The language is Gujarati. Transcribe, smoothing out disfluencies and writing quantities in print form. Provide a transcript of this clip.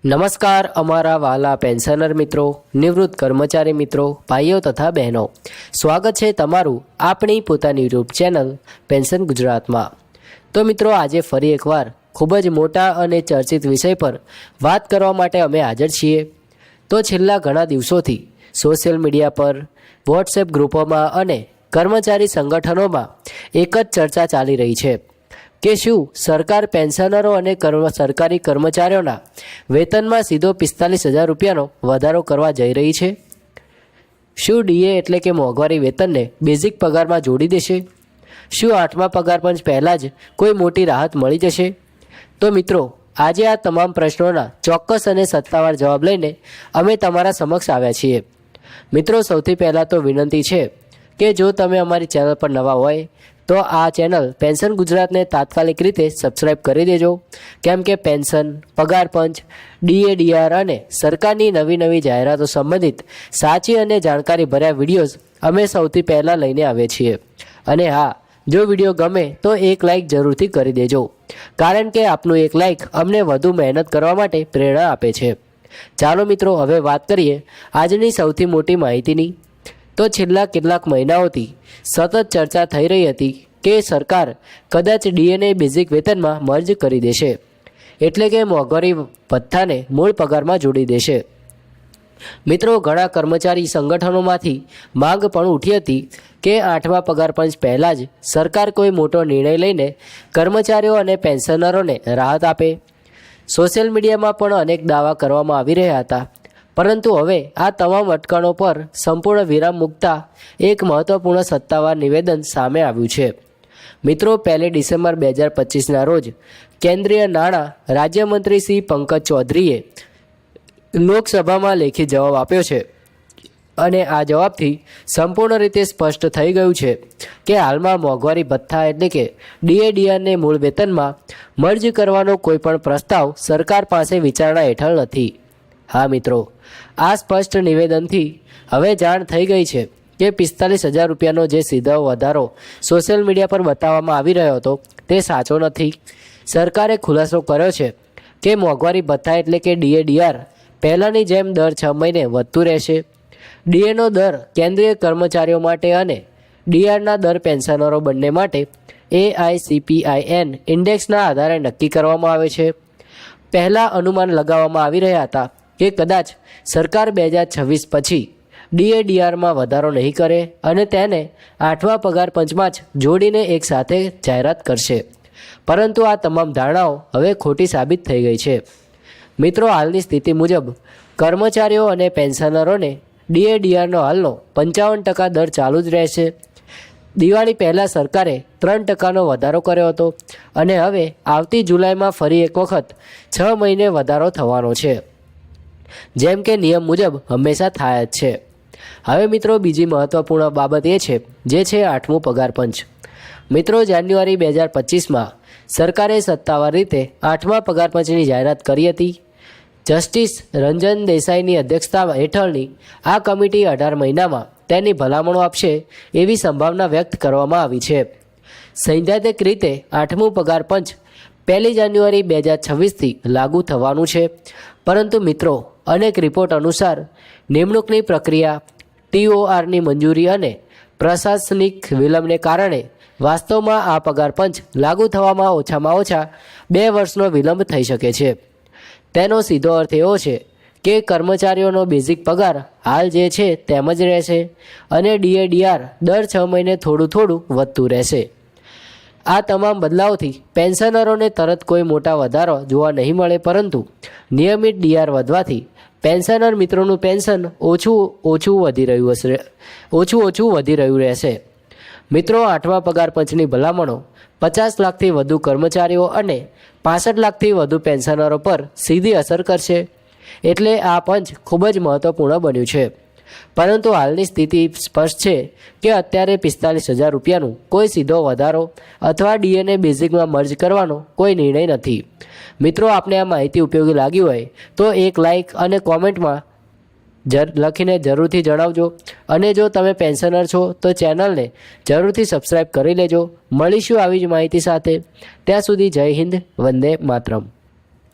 નમસ્કાર અમારા વાલા પેન્શનર મિત્રો, નિવૃત્ત કર્મચારી મિત્રો, ભાઈઓ તથા બહેનો, સ્વાગત છે તમારું આપણી પોતાની યુટ્યુબ ચેનલ પેન્શન ગુજરાતમાં। તો મિત્રો, આજે ફરી એકવાર ખૂબ જ મોટા અને ચર્ચિત વિષય પર વાત કરવા માટે અમે હાજર છીએ। તો છેલ્લા ઘણા દિવસોથી સોશિયલ મીડિયા પર, વોટ્સએપ ગ્રુપોમાં અને કર્મચારી સંગઠનોમાં એક જ ચર્ચા ચાલી રહી છે કે શું સરકાર પેન્શનરો અને સરકારી કર્મચારીઓના વેતનમાં સીધો 45,000 રૂપિયાનો વધારો કરવા જઈ રહી છે? શું ડીએ એટલે કે મોંઘવારી વેતનને બેઝિક પગારમાં જોડી દેશે? શું 8મા પગાર પંચ પહેલાં જ કોઈ મોટી રાહત મળી જશે? તો મિત્રો, આજે આ તમામ પ્રશ્નોના ચોક્કસ અને સત્તાવાર જવાબ લઈને અમે તમારા સમક્ષ આવ્યા છીએ। મિત્રો, સૌથી પહેલાં તો વિનંતી છે કે જો તમે અમારી ચેનલ પર નવા હોય તો આ ચેનલ પેન્શન ગુજરાતને તાત્કાલિક રીતે સબસ્ક્રાઈબ કરી દેજો, કેમ કે પેન્શન, પગાર પંચ, ડીએડીઆર અને સરકારની નવી જાહેરાતો સંબંધિત સાચી અને જાણકારી ભર્યા વિડીયોઝ અમે સૌથી પહેલાં લઈને આવીએ છીએ। અને હા, જો વિડીયો ગમે તો એક લાઇક જરૂરથી કરી દેજો, કારણ કે આપનું એક લાઇક અમને વધુ મહેનત કરવા માટે પ્રેરણા આપે છે। ચાલો મિત્રો, હવે વાત કરીએ આજની સૌથી મોટી માહિતીની। તો છેલ્લા કેટલાક મહિનાઓથી સતત ચર્ચા થઈ રહી હતી કે સરકાર કદાચ ડીએને બેઝિક વેતનમાં મર્જ કરી દેશે, એટલે કે મોંઘવારી ભથ્થાને મૂળ પગારમાં જોડી દેશે। મિત્રો, ઘણા કર્મચારી સંગઠનોમાંથી માંગ પણ ઉઠી હતી કે 8મા પગાર પંચ પહેલાં જ સરકાર કોઈ મોટો નિર્ણય લઈને કર્મચારીઓ અને પેન્શનરોને રાહત આપે। સોશિયલ મીડિયામાં પણ અનેક દાવા કરવામાં આવી રહ્યા હતા, પરંતુ હવે આ તમામ અટકણો પર સંપૂર્ણ વિરામ મૂકતા એક મહત્વપૂર્ણ સત્તાવાર નિવેદન સામે આવ્યું છે। મિત્રો, 1 ડિસેમ્બર 2025ના રોજ કેન્દ્રીય નાણાં રાજ્યમંત્રી શ્રી પંકજ ચૌધરીએ લોકસભામાં લેખિત જવાબ આપ્યો છે, અને આ જવાબથી સંપૂર્ણ રીતે સ્પષ્ટ થઈ ગયું છે કે હાલમાં મોંઘવારી ભથ્થા એટલે કે ડીએડીઆરને મૂળ વેતનમાં મર્જ કરવાનો કોઈપણ પ્રસ્તાવ સરકાર પાસે વિચારણા હેઠળ નથી। હા મિત્રો, આ સ્પષ્ટ નિવેદનથી હવે જાણ થઈ ગઈ છે કે 45,000 રૂપિયાનો જે સીધો વધારો સોશિયલ મીડિયા પર બતાવવામાં આવી રહ્યો હતો તે સાચો નથી। સરકારે ખુલાસો કર્યો છે કે મોંઘવારી ભથ્થા એટલે કે ડીએડીઆર પહેલાંની જેમ દર 6 મહિને વધતું રહેશે। ડીએનો દર કેન્દ્રીય કર્મચારીઓ માટે અને ડીઆરના દર પેન્શનરો બંને માટે AICPIN ઇન્ડેક્સના આધારે નક્કી કરવામાં આવે છે। પહેલાં અનુમાન લગાવવામાં આવી રહ્યા હતા કે કદાચ સરકાર 2026 પછી ડીએડીઆરમાં વધારો નહીં કરે અને તેને 8મા પગાર પંચમાં જ જોડીને એક સાથે જાહેરાત કરશે, પરંતુ આ તમામ ધારણાઓ હવે ખોટી સાબિત થઈ ગઈ છે। મિત્રો, હાલની સ્થિતિ મુજબ કર્મચારીઓ અને પેન્શનરોને ડીએડીઆરનો હાલનો 55% દર ચાલુ જ રહેશે। દિવાળી પહેલાં સરકારે 3%નો વધારો કર્યો હતો, અને હવે આવતી જુલાઈમાં ફરી એક વખત 6 મહિને વધારો થવાનો છે, જેમ કે નિયમ મુજબ હંમેશા થાય જ છે। હવે મિત્રો, બીજી મહત્વપૂર્ણ બાબત એ છે જે છે 8મું પગાર પંચ। મિત્રો, જાન્યુઆરી 2025માં સરકારે સત્તાવાર રીતે 8મા પગાર પંચની જાહેરાત કરી હતી। જસ્ટિસ રંજન દેસાઈની અધ્યક્ષતા હેઠળની આ કમિટી 18 મહિનામાં તેની ભલામણો આપશે એવી સંભાવના વ્યક્ત કરવામાં આવી છે। સૈદ્ધાંતિક રીતે 8મું પગાર પંચ 1 જાન્યુઆરી 2026થી લાગુ થવાનું છે, પરંતુ મિત્રો, અનેક રિપોર્ટ અનુસાર નિમણૂકની પ્રક્રિયા, TORની મંજૂરી અને પ્રશાસનિક વિલંબને કારણે વાસ્તવમાં આ પગાર પંચ લાગુ થવામાં ઓછામાં ઓછા 2 વર્ષનો વિલંબ થઈ શકે છે। તેનો સીધો અર્થ એવો છે કે કર્મચારીઓનો બેઝિક પગાર હાલ જે છે તેમ જ રહેશે, અને ડીએડીઆર દર 6 મહિને થોડું વધતું રહેશે। આ તમામ બદલાવથી પેન્શનરોને તરત કોઈ મોટા વધારો જોવા નહીં મળે, પરંતુ નિયમિત ડીઆર વધવાથી પેન્શનર મિત્રોનું પેન્શન ઓછું વધી રહ્યું રહેશે। મિત્રો, 8મા પગાર પંચની ભલામણો 50 લાખથી વધુ કર્મચારીઓ અને 65 લાખથી વધુ પેન્શનરો પર સીધી અસર કરશે, એટલે આ પંચ ખૂબ જ મહત્વપૂર્ણ બન્યું છે। પરંતુ હાલની સ્થિતિ સ્પષ્ટ છે કે અત્યારે 45,000 રૂપિયાનું કોઈ સીધો વધારો અથવા ડીએને બેઝિકમાં મર્જ કરવાનો કોઈ નિર્ણય નથી। મિત્રો, આપને આ માહિતી ઉપયોગી લાગી હોય તો એક લાઇક અને કોમેન્ટમાં લખીને જરૂરથી જણાવજો, અને જો તમે પેન્શનર છો તો ચેનલને જરૂરથી સબસ્ક્રાઈબ કરી લેજો। મળીશું આવી જ માહિતી સાથે, ત્યાં સુધી જય હિન્દ, વંદે માતરમ।